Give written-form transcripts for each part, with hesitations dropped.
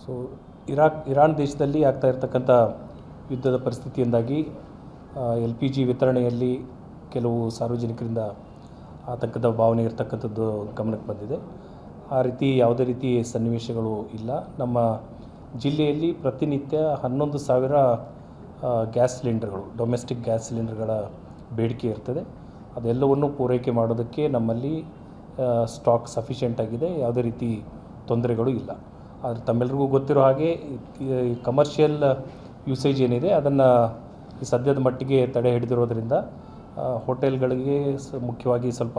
So Iran ದೇಶದಲ್ಲಿ ಆಗ್ತಾ ಇರತಕ್ಕಂಥ ಯುದ್ಧದ ಪರಿಸ್ಥಿತಿಯಿಂದಾಗಿ LPG ವಿತರಣೆಯಲ್ಲಿ ಕೆಲವು ಸಾರ್ವಜನಿಕರಿಂದ ಆತಂಕದ ಭಾವನೆ ಇರತಕ್ಕಂಥದ್ದು ಗಮನಕ್ಕೆ ಬಂದಿದೆ. ಆ ರೀತಿ ಯಾವುದೇ ರೀತಿ ಸನ್ನಿವೇಶಗಳು ಇಲ್ಲ. ನಮ್ಮ ಜಿಲ್ಲೆಯಲ್ಲಿ ಪ್ರತಿನಿತ್ಯ 11,000 ಗ್ಯಾಸ್ ಸಿಲಿಂಡರ್ಗಳು, ಡೊಮೆಸ್ಟಿಕ್ ಗ್ಯಾಸ್ ಸಿಲಿಂಡರ್ಗಳ ಬೇಡಿಕೆ ಇರ್ತದೆ. ಅದೆಲ್ಲವನ್ನು ಪೂರೈಕೆ ಮಾಡೋದಕ್ಕೆ ನಮ್ಮಲ್ಲಿ ಸ್ಟಾಕ್ ಸಫಿಷಿಯೆಂಟ್ ಆಗಿದೆ. ಯಾವುದೇ ರೀತಿ ತೊಂದರೆಗಳು ಇಲ್ಲ. ಆದರೆ ತಮ್ಮೆಲ್ಲರಿಗೂ ಗೊತ್ತಿರೋ ಹಾಗೆ ಈ ಕಮರ್ಷಿಯಲ್ ಯೂಸೇಜ್ ಏನಿದೆ ಅದನ್ನು ಈ ಸದ್ಯದ ಮಟ್ಟಿಗೆ ತಡೆ ಹಿಡಿದಿರೋದ್ರಿಂದ ಹೋಟೆಲ್ಗಳಿಗೆ ಮುಖ್ಯವಾಗಿ ಸ್ವಲ್ಪ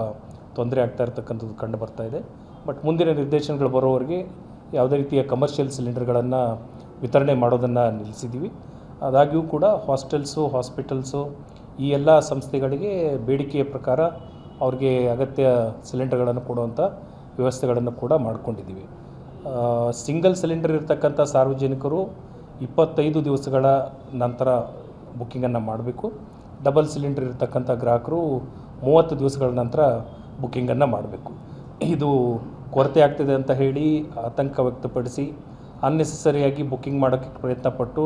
ತೊಂದರೆ ಆಗ್ತಾ ಇರ್ತಕ್ಕಂಥದ್ದು ಕಂಡು ಬರ್ತಾ ಇದೆ. ಬಟ್ ಮುಂದಿನ ನಿರ್ದೇಶನಗಳು ಬರೋವರೆಗೆ ಯಾವುದೇ ರೀತಿಯ ಕಮರ್ಷಿಯಲ್ ಸಿಲಿಂಡರ್ಗಳನ್ನು ವಿತರಣೆ ಮಾಡೋದನ್ನು ನಿಲ್ಲಿಸಿದ್ದೀವಿ. ಆದಾಗ್ಯೂ ಕೂಡ ಹಾಸ್ಟೆಲ್ಸು, ಹಾಸ್ಪಿಟಲ್ಸು ಈ ಎಲ್ಲ ಸಂಸ್ಥೆಗಳಿಗೆ ಬೇಡಿಕೆಯ ಪ್ರಕಾರ ಅವ್ರಿಗೆ ಅಗತ್ಯ ಸಿಲಿಂಡರ್ಗಳನ್ನು ಕೊಡುವಂಥ ವ್ಯವಸ್ಥೆಗಳನ್ನು ಕೂಡ ಮಾಡಿಕೊಂಡಿದ್ದೀವಿ. ಸಿಂಗಲ್ ಸಿಲಿಂಡರ್ ಇರ್ತಕ್ಕಂಥ ಸಾರ್ವಜನಿಕರು 25 ದಿವಸಗಳ ನಂತರ ಬುಕ್ಕಿಂಗನ್ನು ಮಾಡಬೇಕು. ಡಬಲ್ ಸಿಲಿಂಡರ್ ಇರ್ತಕ್ಕಂಥ ಗ್ರಾಹಕರು 30 ದಿವಸಗಳ ನಂತರ ಬುಕ್ಕಿಂಗನ್ನು ಮಾಡಬೇಕು. ಇದು ಕೊರತೆ ಆಗ್ತಿದೆ ಅಂತ ಹೇಳಿ ಆತಂಕ ವ್ಯಕ್ತಪಡಿಸಿ ಅನ್ನೆಸೆಸರಿಯಾಗಿ ಬುಕ್ಕಿಂಗ್ ಮಾಡೋಕ್ಕೆ ಪ್ರಯತ್ನಪಟ್ಟು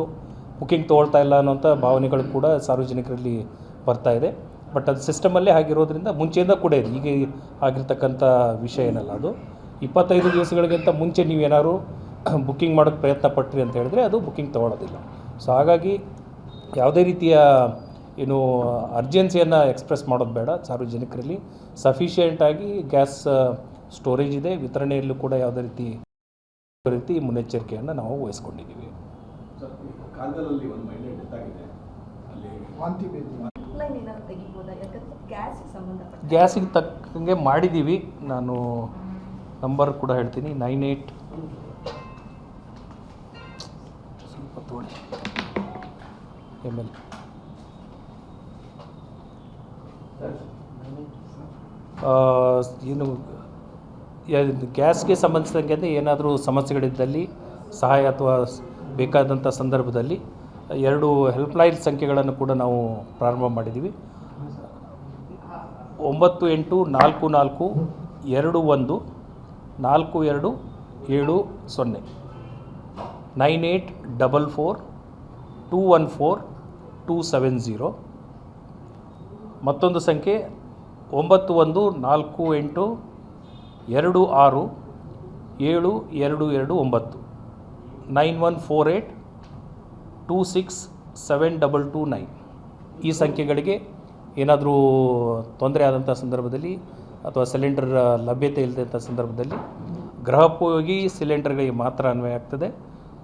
ಬುಕ್ಕಿಂಗ್ ತೊಗೊಳ್ತಾ ಇಲ್ಲ ಅನ್ನೋಂಥ ಭಾವನೆಗಳು ಕೂಡ ಸಾರ್ವಜನಿಕರಲ್ಲಿ ಬರ್ತಾ ಇದೆ. ಬಟ್ ಅದು ಸಿಸ್ಟಮಲ್ಲೇ ಆಗಿರೋದ್ರಿಂದ ಮುಂಚೆಯಿಂದ ಕೂಡ ಇದೆ, ಈಗ ಆಗಿರ್ತಕ್ಕಂಥ ವಿಷಯ ಏನಲ್ಲ. ಅದು 25 ದಿವಸಗಳಿಗಿಂತ ಮುಂಚೆ ನೀವೇನಾದ್ರು ಬುಕ್ಕಿಂಗ್ ಮಾಡೋಕ್ಕೆ ಪ್ರಯತ್ನ ಪಟ್ರಿ ಅಂತ ಹೇಳಿದ್ರೆ ಅದು ಬುಕ್ಕಿಂಗ್ ತೊಗೊಳ್ಳೋದಿಲ್ಲ. ಸೊ ಹಾಗಾಗಿ ಯಾವುದೇ ರೀತಿಯ ಏನು ಅರ್ಜೆನ್ಸಿಯನ್ನು ಎಕ್ಸ್ಪ್ರೆಸ್ ಮಾಡೋದು ಬೇಡ. ಸಾರ್ವಜನಿಕರಲ್ಲಿ ಸಫಿಷಿಯೆಂಟಾಗಿ ಗ್ಯಾಸ್ ಸ್ಟೋರೇಜ್ ಇದೆ. ವಿತರಣೆಯಲ್ಲೂ ಕೂಡ ಯಾವುದೇ ರೀತಿ ಮುನ್ನೆಚ್ಚರಿಕೆಯನ್ನು ನಾವು ವಹಿಸ್ಕೊಂಡಿದ್ದೀವಿ. ಗ್ಯಾಸಿಗೆ ತಕ್ಕಂಗೆ ಮಾಡಿದ್ದೀವಿ. ನಾನು ನಂಬರ್ ಕೂಡ ಹೇಳ್ತೀನಿ. 98 ಸ್ವಲ್ಪ ತೋಳಿ ml ಏನು ಗ್ಯಾಸ್ಗೆ ಸಂಬಂಧಿಸಿದಂಗೆ ಏನಾದರೂ ಸಮಸ್ಯೆಗಳಿದ್ದಲ್ಲಿ ಸಹಾಯ ಅಥವಾ ಬೇಕಾದಂಥ ಸಂದರ್ಭದಲ್ಲಿ 2 ಹೆಲ್ಪ್ಲೈನ್ ಸಂಖ್ಯೆಗಳನ್ನು ಕೂಡ ನಾವು ಪ್ರಾರಂಭ ಮಾಡಿದ್ದೀವಿ. 9844214270 9844214270. ಮತ್ತೊಂದು ಸಂಖ್ಯೆ 9148267229 9148267229. ಈ ಸಂಖ್ಯೆಗಳಿಗೆ ಏನಾದರೂ ತೊಂದರೆ ಆದಂಥ ಸಂದರ್ಭದಲ್ಲಿ ಅಥವಾ ಸಿಲಿಂಡರ್ ಲಭ್ಯತೆ ಇಲ್ಲದಂಥ ಸಂದರ್ಭದಲ್ಲಿ ಗೃಹೋಪಯೋಗಿ ಸಿಲಿಂಡರ್ಗಳಿಗೆ ಮಾತ್ರ ಅನ್ವಯ ಆಗ್ತದೆ.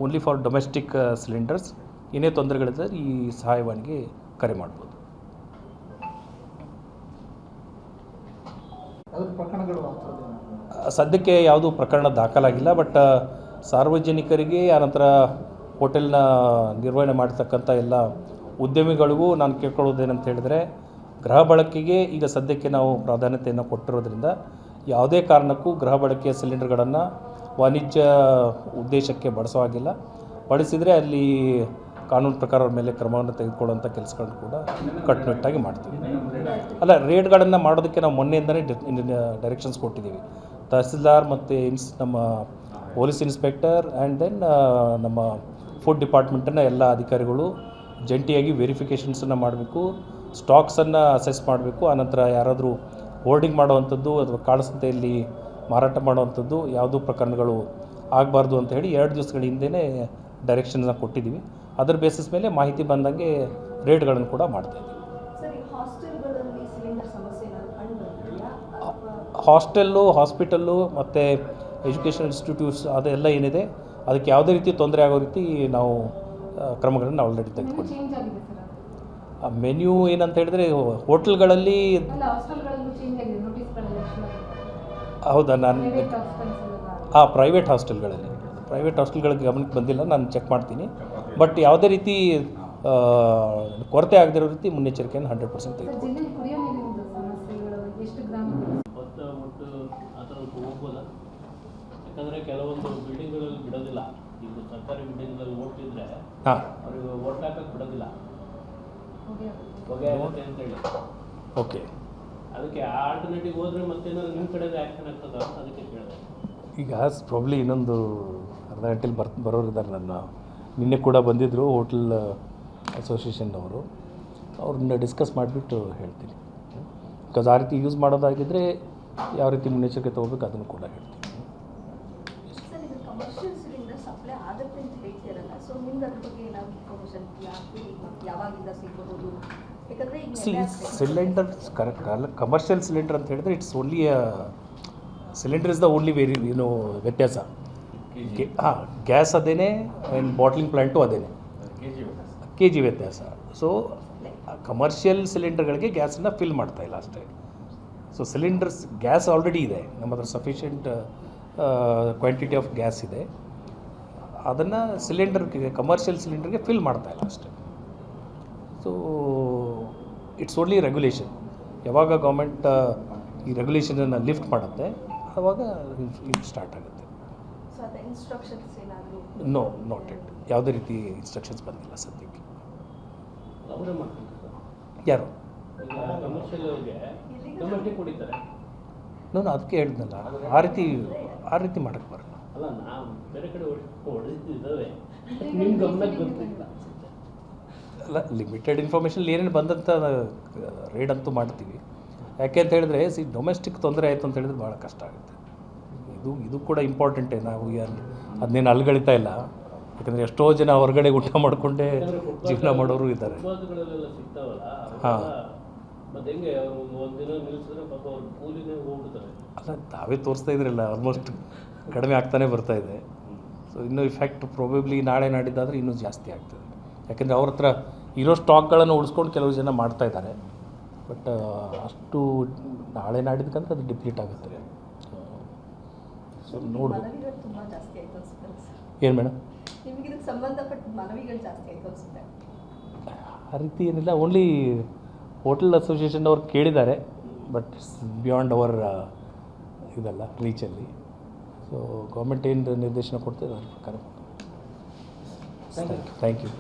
Only for domestic cylinders. ಏನೇ ತೊಂದರೆಗಳಿದ್ದರೆ ಈ ಸಹಾಯವಾಣಿಗೆ ಕರೆ ಮಾಡ್ಬೋದು. ಸದ್ಯಕ್ಕೆ ಯಾವುದೂ ಪ್ರಕರಣ ದಾಖಲಾಗಿಲ್ಲ. ಬಟ್ ಸಾರ್ವಜನಿಕರಿಗೆ ಆನಂತರ ಹೋಟೆಲ್ನ ನಿರ್ವಹಣೆ ಮಾಡ್ತಕ್ಕಂಥ ಎಲ್ಲ ಉದ್ಯಮಿಗಳಿಗೂ ನಾನು ಕೇಳ್ಕೊಳ್ಳೋದೇನಂತ ಹೇಳಿದರೆ, ಗೃಹ ಬಳಕೆಗೆ ಈಗ ಸದ್ಯಕ್ಕೆ ನಾವು ಪ್ರಾಧಾನ್ಯತೆಯನ್ನು ಕೊಟ್ಟಿರೋದ್ರಿಂದ ಯಾವುದೇ ಕಾರಣಕ್ಕೂ ಗೃಹ ಬಳಕೆಯ ಸಿಲಿಂಡರ್ಗಳನ್ನು ವಾಣಿಜ್ಯ ಉದ್ದೇಶಕ್ಕೆ ಬಳಸೋ ಹಾಗಿಲ್ಲ. ಬಳಸಿದರೆ ಅಲ್ಲಿ ಕಾನೂನು ಪ್ರಕಾರ ಅವ್ರ ಮೇಲೆ ಕ್ರಮವನ್ನು ತೆಗೆದುಕೊಳ್ಳುವಂಥ ಕೆಲಸಗಳನ್ನು ಕೂಡ ಕಟ್ಟುನಿಟ್ಟಾಗಿ ಮಾಡ್ತೀವಿ. ಅಲ್ಲ, ರೇಡ್ಗಳನ್ನು ಮಾಡೋದಕ್ಕೆ ನಾವು ಮೊನ್ನೆಯಿಂದಲೇ ಡೈರೆಕ್ಷನ್ಸ್ ಕೊಟ್ಟಿದ್ದೀವಿ. ತಹಸೀಲ್ದಾರ್ ಮತ್ತು ನಮ್ಮ ಪೊಲೀಸ್ ಇನ್ಸ್ಪೆಕ್ಟರ್ ಆ್ಯಂಡ್ ದೆನ್ ನಮ್ಮ ಫುಡ್ ಡಿಪಾರ್ಟ್ಮೆಂಟಿನ ಎಲ್ಲ ಅಧಿಕಾರಿಗಳು ಜಂಟಿಯಾಗಿ ವೆರಿಫಿಕೇಷನ್ಸನ್ನು ಮಾಡಬೇಕು, ಸ್ಟಾಕ್ಸನ್ನು ಅಸೆಸ್ ಮಾಡಬೇಕು. ಆನಂತರ ಯಾರಾದರೂ ಹೋರ್ಡಿಂಗ್ ಮಾಡುವಂಥದ್ದು ಅಥವಾ ಕಾಳಸಂತೆಯಲ್ಲಿ ಮಾರಾಟ ಮಾಡುವಂಥದ್ದು ಯಾವುದೂ ಪ್ರಕರಣಗಳು ಆಗಬಾರ್ದು ಅಂತ ಹೇಳಿ 2 ದಿವಸಗಳ ಹಿಂದೆಯೇ ಡೈರೆಕ್ಷನ್ನ ಕೊಟ್ಟಿದ್ದೀವಿ. ಅದರ ಬೇಸಿಸ್ ಮೇಲೆ ಮಾಹಿತಿ ಬಂದಂಗೆ ರೇಟ್ಗಳನ್ನು ಕೂಡ ಮಾಡ್ತಾಯಿದ್ದೀವಿ. ಹಾಸ್ಟೆಲ್ಲು, ಹಾಸ್ಪಿಟಲ್ಲು ಮತ್ತು ಎಜುಕೇಷನ್ ಇನ್ಸ್ಟಿಟ್ಯೂಟ್ಸ್ ಅದೆಲ್ಲ ಏನಿದೆ ಅದಕ್ಕೆ ಯಾವುದೇ ರೀತಿ ತೊಂದರೆ ಆಗೋ ರೀತಿ ನಾವು ಕ್ರಮಗಳನ್ನು ಆಲ್ರೆಡಿ ತೆಗೆದುಕೊಂಡಿದ್ದೀವಿ. ಮೆನ್ಯೂ ಏನಂತ ಹೇಳಿದರೆ ಹೋಟೆಲ್ಗಳಲ್ಲಿ ಹೌದಾ, ನಾನು ಪ್ರೈವೇಟ್ ಹಾಸ್ಟೆಲ್ಗಳಿಗೆ ಗಮನಕ್ಕೆ ಬಂದಿಲ್ಲ, ನಾನು ಚೆಕ್ ಮಾಡ್ತೀನಿ. ಬಟ್ ಯಾವುದೇ ರೀತಿ ಕೊರತೆ ಆಗದಿರೋ ರೀತಿ ಮುನ್ನೆಚ್ಚರಿಕೆಯನ್ನು 100% ತೆಗೆದುಕೊಂಡು ಯಾಕಂದರೆ ಕೆಲವೊಂದು ಬಿಲ್ಡಿಂಗ್ಗಳಲ್ಲಿ ಬಿಡೋದಿಲ್ಲ. ಈಗ ಸರ್ಕಾರಿ ಬಿಲ್ಡಿಂಗ್ಗಳಲ್ಲಿ ಓಟ್ಲಿದ್ರೆ ಅವ್ರಿಗೆ ಓಟ್ ಹಾಕಕ್ಕೆ ಬಿಡೋದಿಲ್ಲ, ಹೊಗೆ ಆಗುತ್ತೆ ಅಂತೇಳಿ. ಓಕೆ, ಅದಕ್ಕೆ ಆಲ್ಟರ್ನೇಟಿವ್ ಹೋದರೆ ಮತ್ತೇನಾದ್ರು ನಿಮ್ಮ ಕಡೆಗೆ ಆ್ಯಕ್ಷನ್ ಆಗ್ತದೆ ಅಂತ ಅದಕ್ಕೆ ಕೇಳಿದೆ. ಈಗ ಪ್ರಾಬ್ಲಿ ಇನ್ನೊಂದು ಅರ್ಧ ಗಂಟೆಲಿ ಬರೋರಿದ್ದಾರೆ. ನಿನ್ನೆ ಕೂಡ ಬಂದಿದ್ದರು ಹೋಟೆಲ್ ಅಸೋಸಿಯೇಷನ್ನವರು. ಅವ್ರನ್ನ ಡಿಸ್ಕಸ್ ಮಾಡಿಬಿಟ್ಟು ಹೇಳ್ತೀನಿ. ಬಿಕಾಸ್ ಆ ರೀತಿ ಯೂಸ್ ಮಾಡೋದಾಗಿದ್ದರೆ ಯಾವ ರೀತಿ ಮುನ್ನೆಚ್ಚರಿಕೆ ತೊಗೋಬೇಕು ಅದನ್ನು ಕೂಡ ಹೇಳ್ತೀನಿ. ಸರ್, ಇದು ಕಮರ್ಷಿಯಲ್ ಸಿಲಿಂಡರ್ ಸಪ್ಲೈ ಆಗುತ್ತೆ ಅಂತ ಹೇಳ್ತೀರಲ್ಲ, ಸೊ ನಿಮ್ಗೆ ಅದ್ರ ಬಗ್ಗೆ ಏನಾದ್ರು ಇನ್ಫಾರ್ಮೇಷನ್ ಯಾವಾಗಿಂದ ಸಿಗಬಹುದು? ಯಾಕಂದರೆ ಈಗ ಸಿಲಿಂಡರ್ ಕಮರ್ಷಿಯಲ್ ಸಿಲಿಂಡರ್ ಅಂತ ಹೇಳಿದ್ರೆ it's only cylinder is the only ವ್ಯತ್ಯಾಸ. ಹಾಂ, ಗ್ಯಾಸ್ ಅದೇನೆ ಆ್ಯಂಡ್ ಬಾಟ್ಲಿಂಗ್ ಪ್ಲ್ಯಾಂಟು ಅದೇನೆ, ಕೆ ಜಿ ವ್ಯತ್ಯಾಸ. ಸೊ ಕಮರ್ಷಿಯಲ್ ಸಿಲಿಂಡರ್ಗಳಿಗೆ ಗ್ಯಾಸನ್ನು ಫಿಲ್ ಮಾಡ್ತಾಯಿಲ್ಲ ಅಷ್ಟೇ. ಸೊ ಸಿಲಿಂಡರ್ಸ್ ಗ್ಯಾಸ್ ಆಲ್ರೆಡಿ ಇದೆ, ನಮ್ಮ ಹತ್ರ ಸಫಿಷಿಯೆಂಟ್ ಕ್ವಾಂಟಿಟಿ ಆಫ್ ಗ್ಯಾಸ್ ಇದೆ. ಅದನ್ನು ಸಿಲಿಂಡರ್ಗೆ ಕಮರ್ಷಿಯಲ್ ಸಿಲಿಂಡರ್ಗೆ ಫಿಲ್ ಮಾಡ್ತಾಯಿಲ್ಲ ಅಷ್ಟೇ. So it's only regulation. ಯಾವಾಗ ಗೌರ್ಮೆಂಟ್ ಈ ರೆಗ್ಯುಲೇಷನನ್ನು ಲಿಫ್ಟ್ ಮಾಡುತ್ತೆ ಆವಾಗ ಇದು ಸ್ಟಾರ್ಟ್ ಆಗುತ್ತೆ. ಸೊ ಅದು ಇನ್ಸ್ಟ್ರಕ್ಷನ್ಸ್ ಏನಾದರೂ? No, not it. ಯಾವುದೇ ರೀತಿ ಇನ್ಸ್ಟ್ರಕ್ಷನ್ಸ್ ಬಂದಿಲ್ಲ ಸದ್ಯಕ್ಕೆ. ಅವರೇ ಮಾಡ್ತಾರೆ ಯಾರು? ಈಗ ಕಮರ್ಷಿಯಲ್ಗೆ ಕಮರ್ಷಿಯಲ್ ಕುಡಿತಾರೆ. ನಾನು ಅದಕ್ಕೆ ಹೇಳಿದ್ನಲ್ಲ, ಆ ರೀತಿ ಮಾಡೋಕ್ಕೆ ಬರಲ್ಲ. ಅಲ್ಲ, ನಾವು ಬೇರೆ ಕಡೆ ಹೊಡೆದಿದ್ದಾವೆ, ನಿಮ್ಮ ಗಮನಕ್ಕೆ ಗೊತ್ತಿಲ್ಲ. ಅಲ್ಲ, ಲಿಮಿಟೆಡ್ ಇನ್ಫಾರ್ಮೇಷನ್ ಏನೇನು ಬಂದಂಥ ರೇಡ್ ಅಂತೂ ಮಾಡ್ತೀವಿ. ಯಾಕೆ ಅಂತ ಹೇಳಿದ್ರೆ ಡೊಮೆಸ್ಟಿಕ್ ತೊಂದರೆ ಆಯಿತು ಅಂತ ಹೇಳಿದ್ರೆ ಭಾಳ ಕಷ್ಟ ಆಗುತ್ತೆ. ಇದು ಕೂಡ ಇಂಪಾರ್ಟೆಂಟೇ. ನಾವು ಅದನ್ನೇನು ಅಲ್ಗಳಿತಾ ಇಲ್ಲ. ಯಾಕಂದರೆ ಎಷ್ಟೋ ಜನ ಹೊರಗಡೆ ಊಟ ಮಾಡಿಕೊಂಡೇ ಜೀವನ ಮಾಡೋರು ಇದ್ದಾರೆ. ಉಪವಾಸಗಳಲ್ಲೆಲ್ಲ ಸಿಗ್ತಾವಲ್ಲ, ಹಾಂ, ಮತ್ತೆ ಹೆಂಗೆ ಅವರು ಒಂದಿನ ನಿಲ್ಲಿಸಿದ್ರೆ ಪಾಪ ಅವ್ರ ಕೂಲಿನೇ ಹೋಗ್ಬಿಡ್ತಾರೆ. ಅಲ್ಲ, ತಾವೇ ತೋರಿಸ್ತಾ ಇದ್ರಲ್ಲ, ಆಲ್ಮೋಸ್ಟ್ ಕಡಿಮೆ ಆಗ್ತಾನೆ ಬರ್ತಾ ಇದೆ. ಸೊ ಇನ್ನೂ ಇಫೆಕ್ಟ್ ಪ್ರೊಬೇಬ್ಲಿ ನಾಳೆ ನಾಡಿದ್ದಾದರೆ ಇನ್ನೂ ಜಾಸ್ತಿ ಆಗ್ತದೆ. ಯಾಕೆಂದರೆ ಅವ್ರ ಹತ್ರ ಇರೋ ಸ್ಟಾಕ್ಗಳನ್ನು ಉಳಿಸ್ಕೊಂಡು ಕೆಲವು ಜನ ಮಾಡ್ತಾಯಿದ್ದಾರೆ. ಬಟ್ ಅಷ್ಟು ನಾಳೆ ನಾಡಿದ್ದಕ್ಕಂದ್ರೆ ಅದು ಡಿಪ್ಲೀಟ್ ಆಗುತ್ತೆ. ಸೊ ನೋಡ್ಬೇಕು. ಮನವಿಗಳು ತುಂಬ ಜಾಸ್ತಿ ಆಯಿತು ಅನ್ಸುತ್ತೆ ಸರ್. ಏನು ಮೇಡಮ್? ನಿಮಗೆ ಇದಕ್ಕೆ ಸಂಬಂಧಪಟ್ಟ ಮನವಿಗಳು ಜಾಸ್ತಿ ಆಯಿತು ಅನ್ಸುತ್ತೆ? ಆ ರೀತಿ ಏನಿಲ್ಲ, ಓನ್ಲಿ ಹೋಟೆಲ್ ಅಸೋಸಿಯೇಷನ್ ಅವ್ರು ಕೇಳಿದ್ದಾರೆ. ಬಟ್ ಬಿಯಾಂಡ್ ಅವರ್ ಇದಲ್ಲ ರೀಚಲ್ಲಿ. ಸೊ ಗೌರ್ಮೆಂಟ್ ಏನು ನಿರ್ದೇಶನ ಕೊಡ್ತದೆ ಅದ್ರ ಪ್ರಕಾರ. Thank you.